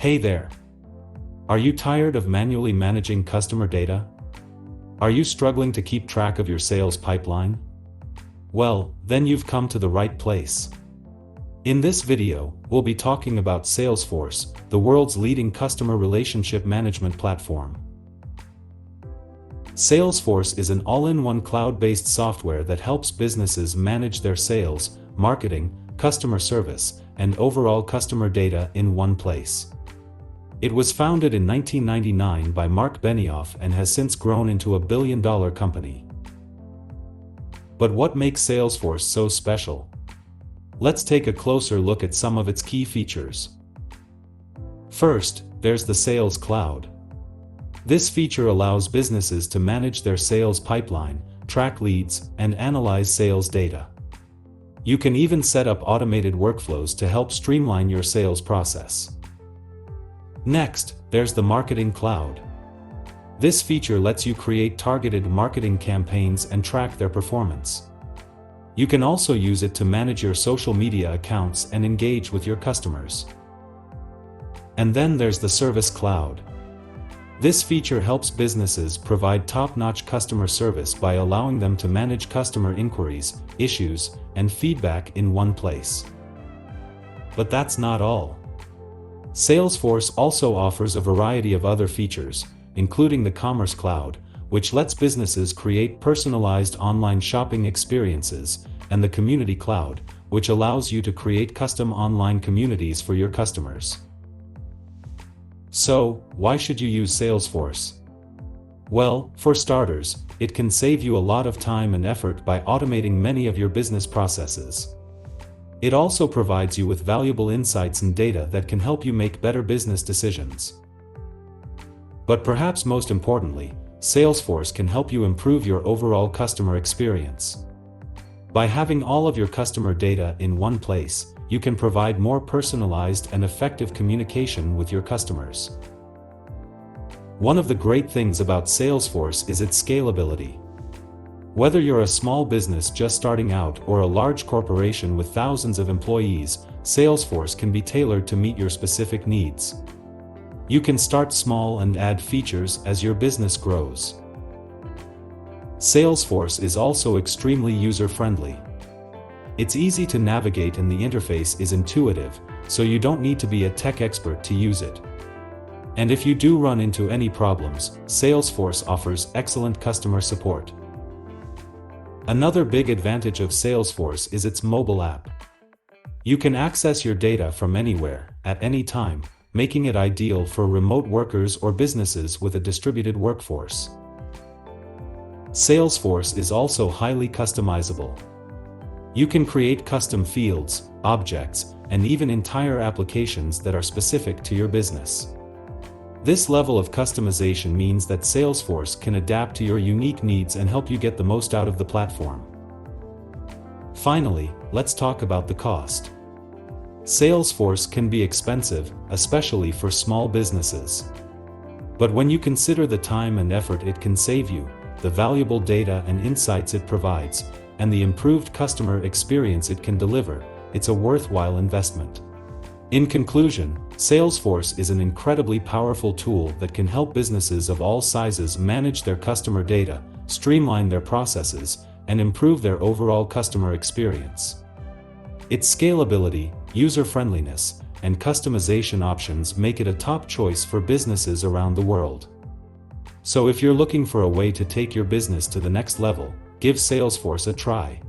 Hey there! Are you tired of manually managing customer data? Are you struggling to keep track of your sales pipeline? Well, then you've come to the right place. In this video, we'll be talking about Salesforce, the world's leading customer relationship management platform. Salesforce is an all-in-one cloud-based software that helps businesses manage their sales, marketing, customer service, and overall customer data in one place. It was founded in 1999 by Mark Benioff and has since grown into a billion-dollar company. But what makes Salesforce so special? Let's take a closer look at some of its key features. First, there's the Sales Cloud. This feature allows businesses to manage their sales pipeline, track leads, and analyze sales data. You can even set up automated workflows to help streamline your sales process. Next, there's the Marketing Cloud. This feature lets you create targeted marketing campaigns and track their performance. You can also use it to manage your social media accounts and engage with your customers. And then there's the Service Cloud. This feature helps businesses provide top-notch customer service by allowing them to manage customer inquiries, issues, and feedback in one place. But that's not all. Salesforce also offers a variety of other features, including the Commerce Cloud, which lets businesses create personalized online shopping experiences, and the Community Cloud, which allows you to create custom online communities for your customers. So, why should you use Salesforce? Well, for starters, it can save you a lot of time and effort by automating many of your business processes. It also provides you with valuable insights and data that can help you make better business decisions. But perhaps most importantly, Salesforce can help you improve your overall customer experience. By having all of your customer data in one place, you can provide more personalized and effective communication with your customers. One of the great things about Salesforce is its scalability. Whether you're a small business just starting out or a large corporation with thousands of employees, Salesforce can be tailored to meet your specific needs. You can start small and add features as your business grows. Salesforce is also extremely user-friendly. It's easy to navigate and the interface is intuitive, so you don't need to be a tech expert to use it. And if you do run into any problems, Salesforce offers excellent customer support. Another big advantage of Salesforce is its mobile app. You can access your data from anywhere, at any time, making it ideal for remote workers or businesses with a distributed workforce. Salesforce is also highly customizable. You can create custom fields, objects, and even entire applications that are specific to your business. This level of customization means that Salesforce can adapt to your unique needs and help you get the most out of the platform. Finally, let's talk about the cost. Salesforce can be expensive, especially for small businesses. But when you consider the time and effort it can save you, the valuable data and insights it provides, and the improved customer experience it can deliver, it's a worthwhile investment. In conclusion, Salesforce is an incredibly powerful tool that can help businesses of all sizes manage their customer data, streamline their processes, and improve their overall customer experience. Its scalability, user-friendliness, and customization options make it a top choice for businesses around the world. So if you're looking for a way to take your business to the next level, give Salesforce a try.